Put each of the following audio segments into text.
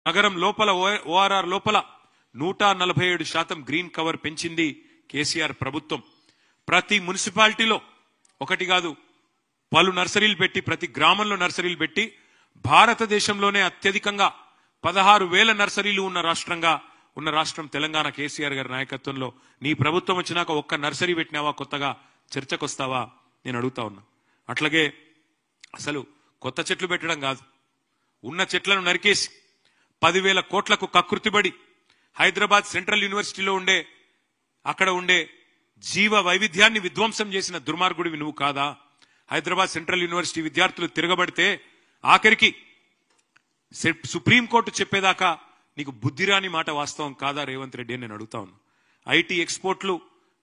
నగరం లోపల ఓఆర్ఆర్ లోపల 147% గ్రీన్ కవర్ పెంచింది కేసీఆర్ ప్రభుత్వం. ప్రతి మున్సిపాలిటీలో ఒకటి కాదు పలు నర్సరీలు పెట్టి, ప్రతి గ్రామంలో నర్సరీలు పెట్టి భారతదేశంలోనే అత్యధికంగా 16,000 నర్సరీలు ఉన్న రాష్ట్రం తెలంగాణ. కేసీఆర్ గారి నాయకత్వంలో నీ ప్రభుత్వం వచ్చినాక ఒక్క నర్సరీ పెట్టినావా? కొత్తగా చర్చకొస్తావా? నేను అడుగుతా ఉన్నా. అట్లాగే అసలు కొత్త చెట్లు పెట్టడం కాదు, ఉన్న చెట్లను నరికేసి 10,000 కోట్లకు కకృతిబడి హైదరాబాద్ సెంట్రల్ యూనివర్సిటీలో అక్కడ ఉండే జీవ వైవిధ్యాన్ని విధ్వంసం చేసిన దుర్మార్గుడివి నువ్వు కాదా? హైదరాబాద్ సెంట్రల్ యూనివర్సిటీ విద్యార్థులు తిరగబడితే ఆఖరికి సుప్రీంకోర్టు చెప్పేదాకా నీకు బుద్ధిరాని మాట వాస్తవం కాదా రేవంత్ రెడ్డి అని నేను అడుగుతా ఉన్నా. ఐటీ ఎక్స్పోర్ట్లు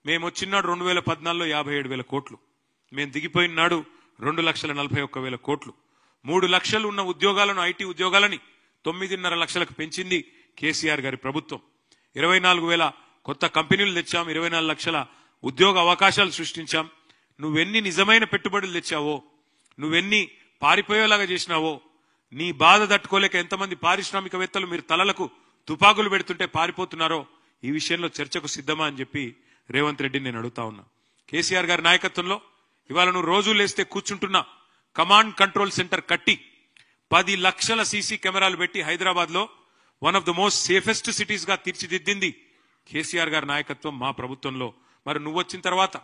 మేము వచ్చినాడు 2014లో 57,000 కోట్లు, మేము దిగిపోయిన నాడు 2,41,000 కోట్లు. 3 లక్షలు ఉన్న ఉద్యోగాలను, ఐటీ ఉద్యోగాలని 9.5 లక్షలకు పెంచింది కేసీఆర్ గారి ప్రభుత్వం. 24,000 కొత్త కంపెనీలు తెచ్చాం, 24 లక్షల ఉద్యోగ అవకాశాలు సృష్టించాం. నువ్వెన్ని నిజమైన పెట్టుబడులు తెచ్చావో, నువ్వెన్ని పారిపోయేలాగా చేసినావో, నీ బాధ తట్టుకోలేక ఎంతమంది పారిశ్రామికవేత్తలు మీరు తలలకు తుపాకులు పెడుతుంటే పారిపోతున్నారో ఈ విషయంలో చర్చకు సిద్ధమా అని చెప్పి రేవంత్ రెడ్డిని నేను అడుగుతా ఉన్నా. కేసీఆర్ గారి నాయకత్వంలో ఇవాళ నువ్వు రోజు లేస్తే కూర్చుంటున్నా కమాండ్ కంట్రోల్ సెంటర్ కట్టి 10 లక్షల సీసీ కెమెరాలు పెట్టి హైదరాబాద్ లో one of the most safest cities గా తీర్చిదిద్దింది కేసీఆర్ గారి నాయకత్వం మా ప్రభుత్వంలో. మరి నువ్వు వచ్చిన తర్వాత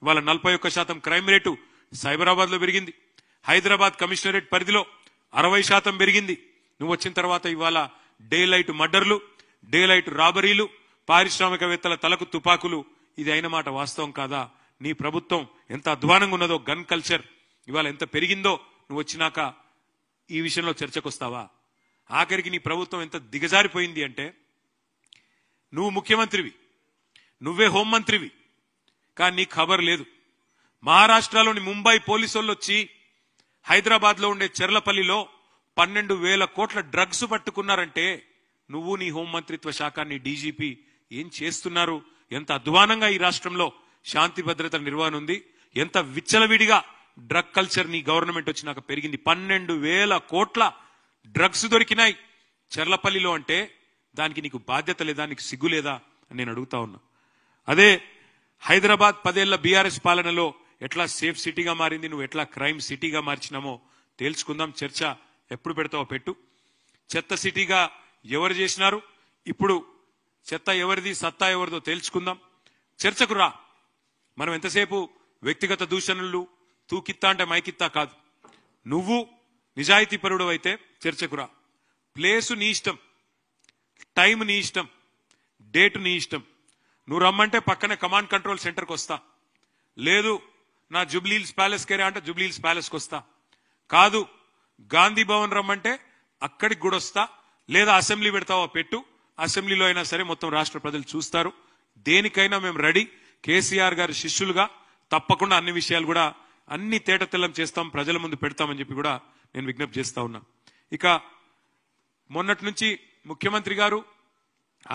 ఇవాళ 41% క్రైమ్ రేటు సైబరాబాద్ లో పెరిగింది. హైదరాబాద్ కమిషనరేట్ పరిధిలో 60% పెరిగింది. నువ్వు వచ్చిన తర్వాత ఇవాళ డే లైట్ మర్డర్లు, డే లైట్ రాబరీలు, పారిశ్రామికవేత్తల తలకు తుపాకులు, ఇది అయిన మాట వాస్తవం కాదా? నీ ప్రభుత్వం ఎంత అధ్వానంగా ఉన్నదో, గన్ కల్చర్ ఇవాళ ఎంత పెరిగిందో నువ్వు వచ్చినాక ఈ విషయంలో చర్చకొస్తావా? ఆఖరికి నీ ప్రభుత్వం ఎంత దిగజారిపోయింది అంటే, నువ్వు ముఖ్యమంత్రివి, నువ్వే హోంమంత్రివి, కానీ నీకు ఖబర్ లేదు. మహారాష్ట్రలోని ముంబై పోలీసులు వచ్చి హైదరాబాద్ లో ఉండే చెర్లపల్లిలో 12,000 కోట్ల డ్రగ్స్ పట్టుకున్నారంటే నువ్వు, నీ హోంమంత్రిత్వ శాఖ, నీ డీజీపీ ఏం చేస్తున్నారు? ఎంత అధ్వానంగా ఈ రాష్ట్రంలో శాంతి భద్రతల నిర్వహణ ఉంది, ఎంత విచ్చలవిడిగా డ్రగ్ కల్చర్ నీ గవర్నమెంట్ వచ్చినాక పెరిగింది. 12,000 కోట్ల డ్రగ్స్ దొరికినాయి చెర్లపల్లిలో అంటే దానికి నీకు బాధ్యత లేదా? నీకు సిగ్గు లేదా అని నేను అడుగుతా ఉన్నా. అదే హైదరాబాద్ 10 ఏళ్ల బీఆర్ఎస్ పాలనలో ఎట్లా సేఫ్ సిటీగా మారింది, నువ్వు ఎట్లా క్రైమ్ సిటీగా మార్చినామో తేల్చుకుందాం. చర్చ ఎప్పుడు పెడతావో పెట్టు. చెత్త సిటీగా ఎవరు చేసినారు, ఇప్పుడు చెత్త ఎవరిది, సత్తా ఎవరిదో తేల్చుకుందాం. చర్చకు రా. మనం ఎంతసేపు వ్యక్తిగత దూషణలు, తూకిత్తా అంటే మైకిత్తా కాదు. నువ్వు నిజాయితీ పరుడు అయితే చర్చకు రా. ప్లేసు నీ ఇష్టం, టైం నీ ఇష్టం, డేట్ నీ ఇష్టం. నువ్వు రమ్మంటే పక్కనే కమాండ్ కంట్రోల్ సెంటర్కి వస్తా. లేదు నా జూబ్లీహిల్స్ ప్యాలెస్ కేరే అంటే జూబ్లీహిల్స్ ప్యాలెస్కి వస్తా. కాదు గాంధీ భవన్ రమ్మంటే అక్కడికి కూడా వస్తా. లేదా అసెంబ్లీ పెడతావో పెట్టు, అసెంబ్లీలో అయినా సరే మొత్తం రాష్ట్ర ప్రజలు చూస్తారు. దేనికైనా మేము రెడీ. కేసీఆర్ గారి శిష్యులుగా తప్పకుండా అన్ని విషయాలు కూడా అన్ని తేటతెల్లం చేస్తాం, ప్రజల ముందు పెడతామని చెప్పి కూడా నేను విజ్ఞప్తి చేస్తా ఉన్నా. ఇక మొన్నటి నుంచి ముఖ్యమంత్రి గారు,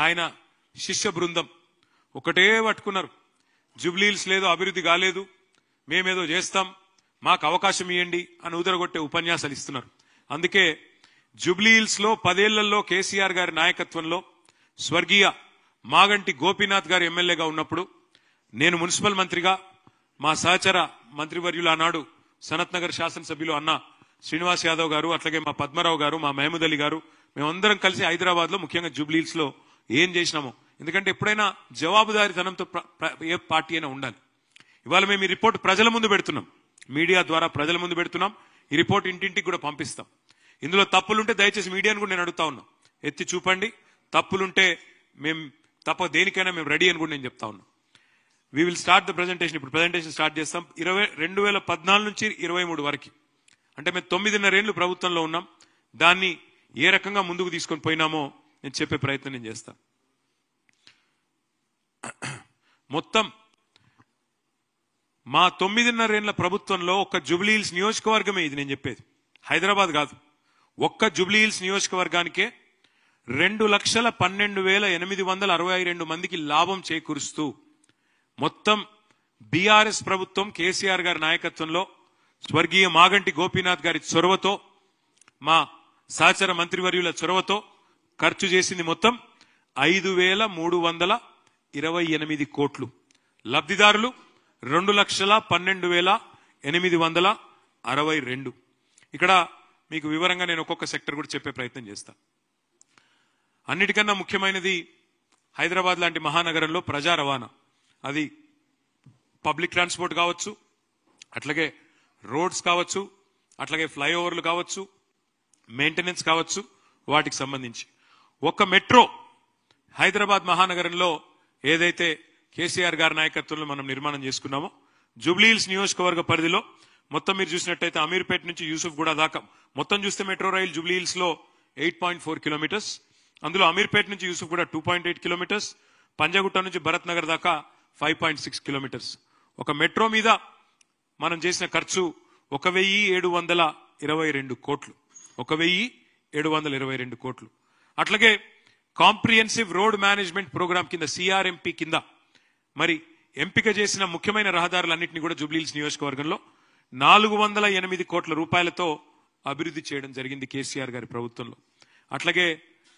ఆయన శిష్య బృందం ఒకటే పట్టుకున్నారు. జూబ్లీహిల్స్ లేదు, అభివృద్ధి కాలేదు, మేమేదో చేస్తాం, మాకు అవకాశం ఇవ్వండి అని ఉదరగొట్టే ఉపన్యాసాలు ఇస్తున్నారు. అందుకే జూబ్లీహిల్స్ లో 10 ఏళ్లలో కేసీఆర్ గారి నాయకత్వంలో స్వర్గీయ మాగంటి గోపీనాథ్ గారు ఎమ్మెల్యేగా ఉన్నప్పుడు నేను మున్సిపల్ మంత్రిగా, మా సహచర మంత్రివర్యులు ఆనాడు సనత్ నగర్ శాసనసభ్యులు అన్న శ్రీనివాస్ యాదవ్ గారు, అట్లాగే మా పద్మరావు గారు, మా మహమూద్ అలీ గారు, మేమందరం కలిసి హైదరాబాద్ లో ముఖ్యంగా జూబ్లీహిల్స్ లో ఏం చేసినామో, ఎందుకంటే ఎప్పుడైనా జవాబుదారీతనంతో ఏ పార్టీ అయినా ఉండాలి. ఇవాళ మేము ఈ రిపోర్ట్ ప్రజల ముందు పెడుతున్నాం, మీడియా ద్వారా ప్రజల ముందు పెడుతున్నాం. ఈ రిపోర్ట్ ఇంటింటికి కూడా పంపిస్తాం. ఇందులో తప్పులుంటే దయచేసి మీడియాను కూడా నేను అడుగుతా ఉన్నాం, ఎత్తి చూపండి. తప్పులుంటే మేము దేనికైనా మేము రెడీ అని కూడా నేను చెప్తా ఉన్నా. We will start the presentation. ఇప్పుడు ప్రెజెంటేషన్ స్టార్ట్ చేస్తాం. 2014 నుంచి 23 వరకు, అంటే మేము 9.5 ఏళ్లు ప్రభుత్వంలో ఉన్నాం. దాన్ని ఏ రకంగా ముందుకు తీసుకొని పోయినామో నేను చెప్పే ప్రయత్నం నేను చేస్తాను. మొత్తం మా 9.5 ఏళ్ల ప్రభుత్వంలో ఒక్క జూబ్లీహిల్స్ నియోజకవర్గమే ఇది నేను చెప్పేది, హైదరాబాద్ కాదు. ఒక్క జూబ్లీహిల్స్ నియోజకవర్గానికే 2,12,862 మందికి లాభం చేకూరుస్తూ మొత్తం బీఆర్ఎస్ ప్రభుత్వం కేసీఆర్ గారి నాయకత్వంలో స్వర్గీయ మాగంటి గోపీనాథ్ గారి చొరవతో, మా సహచర మంత్రివర్యుల చొరవతో ఖర్చు చేసింది మొత్తం 5,328 కోట్లు. లబ్ధిదారులు 2,12,862. ఇక్కడ మీకు వివరంగా నేను ఒక్కొక్క సెక్టర్ కూడా చెప్పే ప్రయత్నం చేస్తాను. అన్నిటికన్నా ముఖ్యమైనది హైదరాబాద్ లాంటి మహానగరంలో ప్రజా రవాణా. అది పబ్లిక్ ట్రాన్స్పోర్ట్ కావచ్చు, అట్లాగే రోడ్స్ కావచ్చు, అట్లాగే ఫ్లైఓవర్లు కావచ్చు, మెయింటెనెన్స్ కావచ్చు, వాటికి సంబంధించి ఒక్క మెట్రో హైదరాబాద్ మహానగరంలో ఏదైతే కేసీఆర్ గారి నాయకత్వంలో మనం నిర్మాణం చేసుకున్నామో, జూబ్లీహిల్స్ నియోజకవర్గ పరిధిలో మొత్తం మీరు చూసినట్టయితే అమీర్పేట నుంచి యూసుఫ్ గూడ దాకా మొత్తం చూస్తే మెట్రో రైలు జూబ్లీహిల్స్ లో 8.4 కిలోమీటర్స్, అందులో అమీర్పేట నుంచి యూసుఫ్ గూడ 2.8 కిలోమీటర్స్, పంజాగుట్ట నుంచి భరత్ నగర్ దాకా 5.6 కిలోమీటర్స్. ఒక మెట్రో మీద మనం చేసిన ఖర్చు 1,722 కోట్లు. 1,722 కోట్లు. అట్లాగే కాంప్రిహెన్సివ్ రోడ్ మేనేజ్మెంట్ ప్రోగ్రామ్ కింద సిఆర్ఎంపీ కింద మరి ఎంపిక చేసిన ముఖ్యమైన రహదారులన్నింటినీ కూడా జూబ్లీహిల్స్ నియోజకవర్గంలో 408 కోట్ల రూపాయలతో అభివృద్ధి చేయడం జరిగింది కేసీఆర్ గారి ప్రభుత్వంలో. అట్లాగే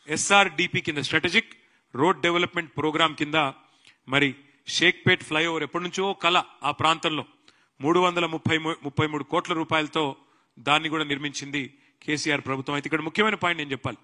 ఎస్ఆర్డిపి కింద స్ట్రాటజిక్ రోడ్ డెవలప్మెంట్ ప్రోగ్రామ్ కింద మరి షేక్పేట్ ఫ్లైఓవర్ ఎప్పటి నుంచో కల ఆ ప్రాంతంలో 333 కోట్ల రూపాయలతో దాన్ని కూడా నిర్మించింది కేసీఆర్ ప్రభుత్వం. అయితే ఇక్కడ ముఖ్యమైన పాయింట్ నేను చెప్పాలి.